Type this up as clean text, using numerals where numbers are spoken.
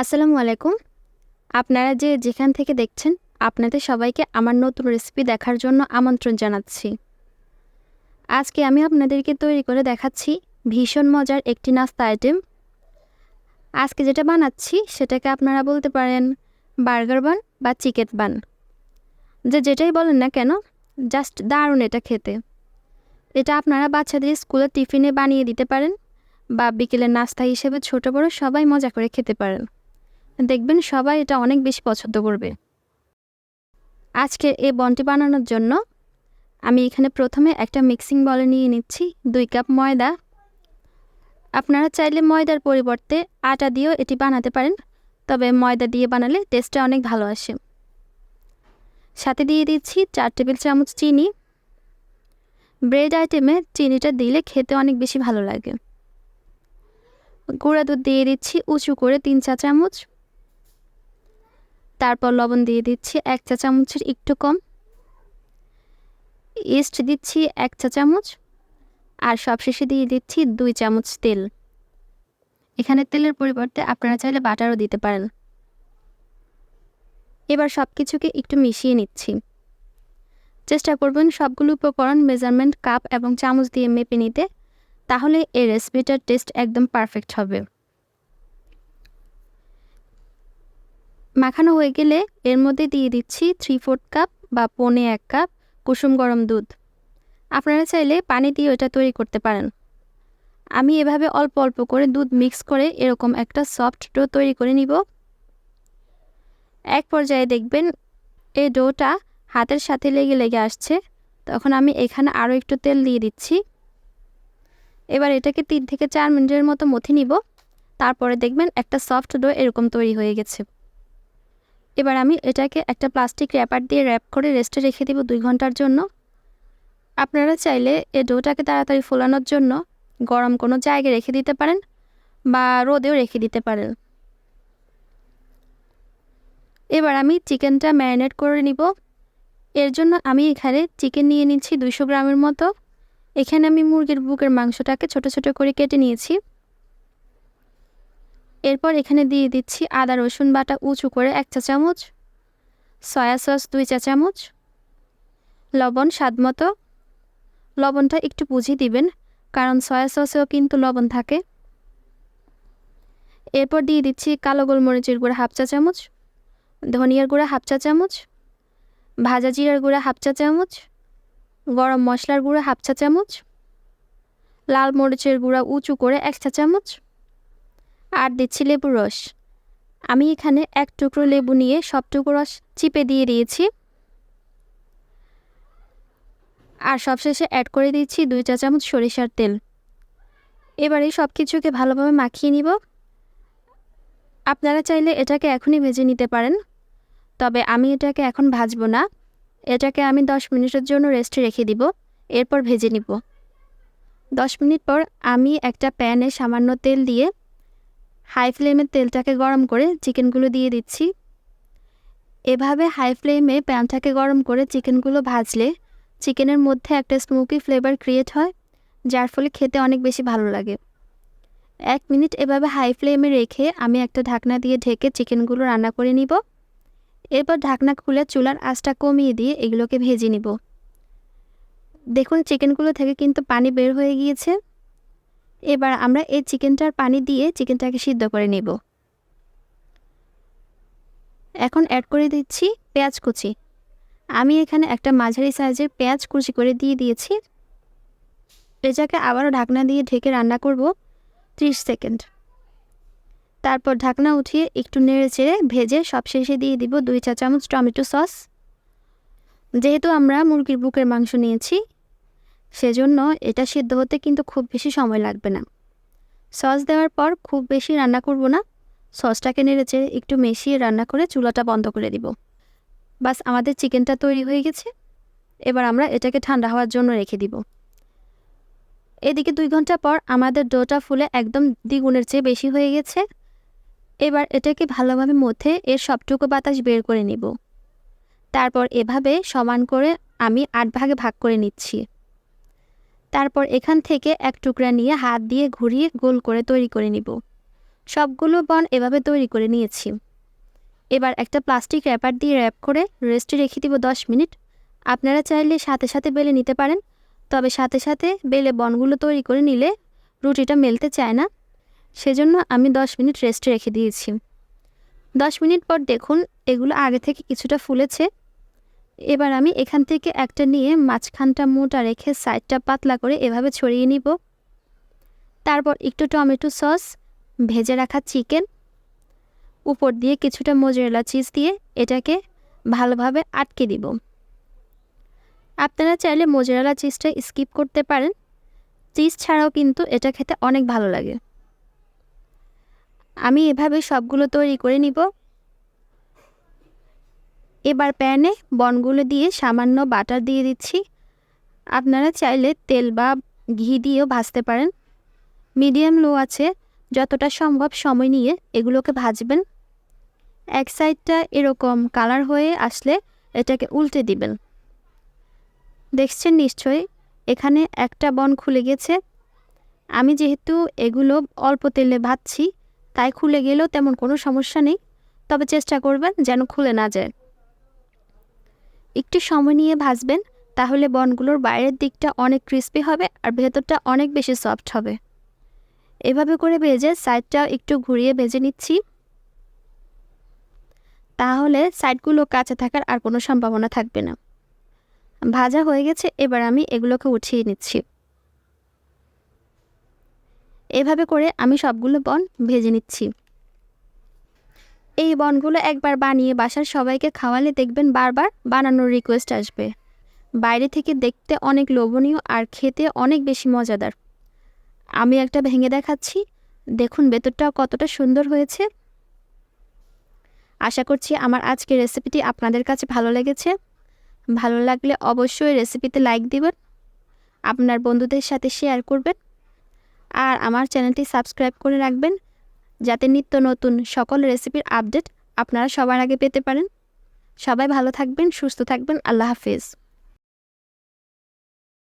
আসসালামু আলাইকুম। আপনারা যেখান থেকে দেখছেন, আপনাদের সবাইকে আমার নতুন রেসিপি দেখার জন্য আমন্ত্রণ জানাচ্ছি। আজকে আমি আপনাদেরকে তৈরি করে দেখাচ্ছি ভীষণ মজার একটি নাস্তা আইটেম। আজকে যেটা বানাচ্ছি সেটাকে আপনারা বলতে পারেন বার্গার বান বা চিকেন বান। যেটাই বলেন না কেন, জাস্ট দারুণ এটা খেতে। এটা আপনারা বাচ্চাদের স্কুলের টিফিনে বানিয়ে দিতে পারেন বা বিকেলের নাস্তা হিসেবে ছোট বড় সবাই মজা করে খেতে পারেন। দেখবেন সবাই এটা অনেক বেশি পছন্দ করবে। আজকের এই বনটি বানানোর জন্য আমি এখানে প্রথমে একটা মিক্সিং বলে নিয়ে নিচ্ছি 2 কাপ ময়দা। আপনারা চাইলে ময়দার পরিবর্তে আটা দিয়েও এটি বানাতে পারেন, তবে ময়দা দিয়ে বানালে টেস্টটা অনেক ভালো আসে। সাথে দিয়ে দিচ্ছি 4 টেবিল চামচ চিনি। ব্রেড আইটেমে চিনিটা দিলে খেতে অনেক বেশি ভালো লাগে। গুঁড়া দুধ দিয়ে দিচ্ছি উঁচু করে 3 চা চামচ। তারপর লবণ দিয়ে দিচ্ছি 1 চা চামচের একটু কম। ইস্ট দিচ্ছি 1 চা চামচ। আর সবশেষে দিয়ে দিচ্ছি 2 চামচ তেল। এখানে তেলের পরিবর্তে আপনারা চাইলে বাটারও দিতে পারেন। এবার সব কিছুকে একটু মিশিয়ে নিচ্ছি। চেষ্টা করবেন সবগুলো উপকরণ মেজারমেন্ট কাপ এবং চামচ দিয়ে মেপে নিতে, তাহলে এই রেসিপিটার টেস্ট একদম পারফেক্ট হবে। মাখানো হয়ে গেলে এর মধ্যে দিয়ে দিচ্ছি 3/4 কাপ বা 1.25 কাপ কুসুম গরম দুধ। আপনারা চাইলে পানি দিয়ে এটা তৈরি করতে পারেন। আমি এভাবে অল্প অল্প করে দুধ মিক্স করে এরকম একটা সফট ডো তৈরি করে নিব। এক পর্যায়ে দেখবেন এই ডোটা হাতের সাথে লেগে লেগে আসছে, তখন আমি এখানে আরও একটু তেল দিয়ে দিচ্ছি। এবার এটাকে 3 থেকে 4 মিনিটের মতো মথে নিব। তারপরে দেখবেন একটা সফট ডো এরকম তৈরি হয়ে গেছে। এবার আমি এটাকে একটা প্লাস্টিক র্যাপার দিয়ে র্যাপ করে রেস্টে রেখে দেব 2 ঘন্টার জন্য। আপনারা চাইলে এই ডোটাকে তাড়াতাড়ি ফোলানোর জন্য গরম কোনো জায়গায় রেখে দিতে পারেন বা রোদেও রেখে দিতে পারেন। এবার আমি চিকেনটা ম্যারিনেট করে নিব। এর জন্য আমি এখানে চিকেন নিয়ে নিচ্ছি 200 গ্রামের মতো। এখানে আমি মুরগির বুকের মাংসটাকে ছোট ছোট করে কেটে নিয়েছি। এরপর এখানে দিয়ে দিচ্ছি আদা রসুন বাটা উঁচু করে 1 চা চামচ, সয়া সস 2 চা চামচ, লবণ স্বাদ মতো। লবণটা একটু বুঝিয়ে দিবেন, কারণ সয়া সসেও কিন্তু লবণ থাকে। এরপর দিয়ে দিচ্ছি কালো গোলমরিচের গুঁড়া 1/2 চা চামচ, ধনিয়ার গুঁড়া 1/2 চা চামচ, ভাজা জিরার গুঁড়া 1/2 চা চামচ, গরম মশলার গুঁড়া 1/2 চা চামচ, লাল মরিচের গুঁড়া উঁচু করে 1 চা চামচ, আর দিচ্ছি লেবুর রস। আমি এখানে 1 টুকরো লেবু নিয়ে সব টুকরো রস চিপে দিয়ে দিয়েছি। আর সবশেষে অ্যাড করে দিচ্ছি 2 চা চামচ সরিষার তেল। এবার এই সব কিছুকে ভালোভাবে মাখিয়ে নিব। আপনারা চাইলে এটাকে এখনই ভেজে নিতে পারেন, তবে আমি এটাকে এখন ভাজবো না। এটাকে আমি 10 মিনিটের জন্য রেস্টে রেখে দিব, এরপর ভেজে নিব। 10 মিনিট পর আমি একটা প্যানে সামান্য তেল দিয়ে হাই ফ্লেমে তেলটাকে গরম করে চিকেনগুলো দিয়ে দিচ্ছি। এভাবে হাই ফ্লেমে প্যানটাকে গরম করে চিকেনগুলো ভাজলে চিকেনের মধ্যে একটা স্মোকি ফ্লেভার ক্রিয়েট হয়, যার ফলে খেতে অনেক বেশি ভালো লাগে। 1 মিনিট এভাবে হাই ফ্লেমে রেখে আমি একটা ঢাকনা দিয়ে ঢেকে চিকেনগুলো রান্না করে নিব। এরপর ঢাকনা খুলে চুলার আঁচটা কমিয়ে দিয়ে এগুলোকে ভেজে নিব। দেখুন চিকেনগুলো থেকে কিন্তু পানি বের হয়ে গিয়েছে। এবার আমরা এই চিকেনটার পানি দিয়ে চিকেনটাকে সিদ্ধ করে নেব। এখন অ্যাড করে দিচ্ছি পেঁয়াজ কুচি। আমি এখানে একটা মাঝারি সাইজের পেঁয়াজ কুচি করে দিয়ে দিয়েছি। এটাকে আবারও ঢাকনা দিয়ে ঢেকে রান্না করব 30 সেকেন্ড। তারপর ঢাকনা উঠিয়ে একটু নেড়ে চেড়ে ভেজে সবশেষে দিয়ে দিব 2 চা চামচ টমেটো সস। যেহেতু আমরা মুরগির বুকের মাংস নিয়েছি, সেজন্য এটা সিদ্ধ হতে কিন্তু খুব বেশি সময় লাগবে না। সস দেওয়ার পর খুব বেশি রান্না করব না, সসটাকে নেড়ে চেড়ে একটু মিশিয়ে রান্না করে চুলাটা বন্ধ করে দিব। বাস, আমাদের চিকেনটা তৈরি হয়ে গেছে। এবার আমরা এটাকে ঠান্ডা হওয়ার জন্য রেখে দিব। এদিকে 2 ঘন্টা পর আমাদের ডোটা ফুলে একদম দ্বিগুণের চেয়ে বেশি হয়ে গেছে। এবার এটাকে ভালোভাবে মথে এর সবটুকু বাতাস বের করে নিব। তারপর এভাবে সমান করে আমি 8 ভাগে ভাগ করে নিচ্ছি। তারপর এখান থেকে 1 টুকরা নিয়ে হাত দিয়ে ঘুরিয়ে গোল করে তৈরি করে নিব। সবগুলো বন এভাবে তৈরি করে নিয়েছি। এবার একটা প্লাস্টিক র্যাপার দিয়ে র্যাপ করে রেস্টে রেখে দিব 10 মিনিট। আপনারা চাইলে সাথে সাথে বেলে নিতে পারেন, তবে সাথে সাথে বেলে বনগুলো তৈরি করে নিলে রুটিটা মেলতে চায় না, সেজন্য আমি 10 মিনিট রেস্টে রেখে দিয়েছি। 10 মিনিট পর দেখুন এগুলো আগে থেকে কিছুটা ফুলেছে। এবার আমি এখান থেকে একটা নিয়ে মাঝখানটা মোটা রেখে সাইডটা পাতলা করে এভাবে ছড়িয়ে নিব। তারপর একটু টমেটো সস, ভেজে রাখা চিকেন, উপর দিয়ে কিছুটা মোজারেলা চিজ দিয়ে এটাকে ভালোভাবে আটকে দিব। আপনারা চাইলে মোজারেলা চিজটা স্কিপ করতে পারেন, চিজ ছাড়াও কিন্তু এটা খেতে অনেক ভালো লাগে। আমি এভাবে সবগুলো তৈরি করে নিব। এবার প্যানে বনগুলো দিয়ে সামান্য বাটার দিয়ে দিচ্ছি। আপনারা চাইলে তেল বা ঘি দিয়েও ভাজতে পারেন। মিডিয়াম লো আছে যতটা সম্ভব সময় নিয়ে এগুলোকে ভাজবেন। এক সাইডটা এরকম কালার হয়ে আসলে এটাকে উল্টে দিবেন। দেখছেন নিশ্চয়ই এখানে একটা বন খুলে গেছে। আমি যেহেতু এগুলো অল্প তেলে ভাজছি তাই খুলে গেলেও তেমন কোনো সমস্যা নেই, তবে চেষ্টা করবেন যেন খুলে না যায়। একটু সময় নিয়ে ভাজবেন, তাহলে বনগুলোর বাইরের দিকটা অনেক ক্রিস্পি হবে আর ভেতরটা অনেক বেশি সফট হবে। এভাবে করে ভেজে সাইডটা একটু ঘুরিয়ে ভেজে নিচ্ছি, তাহলে সাইডগুলো কাঁচা থাকার আর কোনো সম্ভাবনা থাকবে না। ভাজা হয়ে গেছে, এবার আমি এগুলোকে উঠিয়ে নিচ্ছি। এভাবে করে আমি সবগুলো বন ভেজে নিচ্ছি। এই বনগুলো একবার বানিয়ে বাসার সবাইকে খাওয়ালে দেখবেন বারবার বানানোর রিকোয়েস্ট আসবে। বাইরে থেকে দেখতে অনেক লোভনীয় আর খেতে অনেক বেশি মজাদার। আমি একটা ভেঙে দেখাচ্ছি, দেখুন ভেতরটাও কতটা সুন্দর হয়েছে। আশা করছি আমার আজকের রেসিপিটি আপনাদের কাছে ভালো লেগেছে। ভালো লাগলে অবশ্যই রেসিপিতে লাইক দিবেন, আপনার বন্ধুদের সাথে শেয়ার করবেন, আর আমার চ্যানেলটি সাবস্ক্রাইব করে রাখবেন যাতে নিত্য নতুন সকল রেসিপির আপডেট আপনারা সবার আগে পেতে পারেন। সবাই ভালো থাকবেন, সুস্থ থাকবেন। আল্লাহ হাফেজ।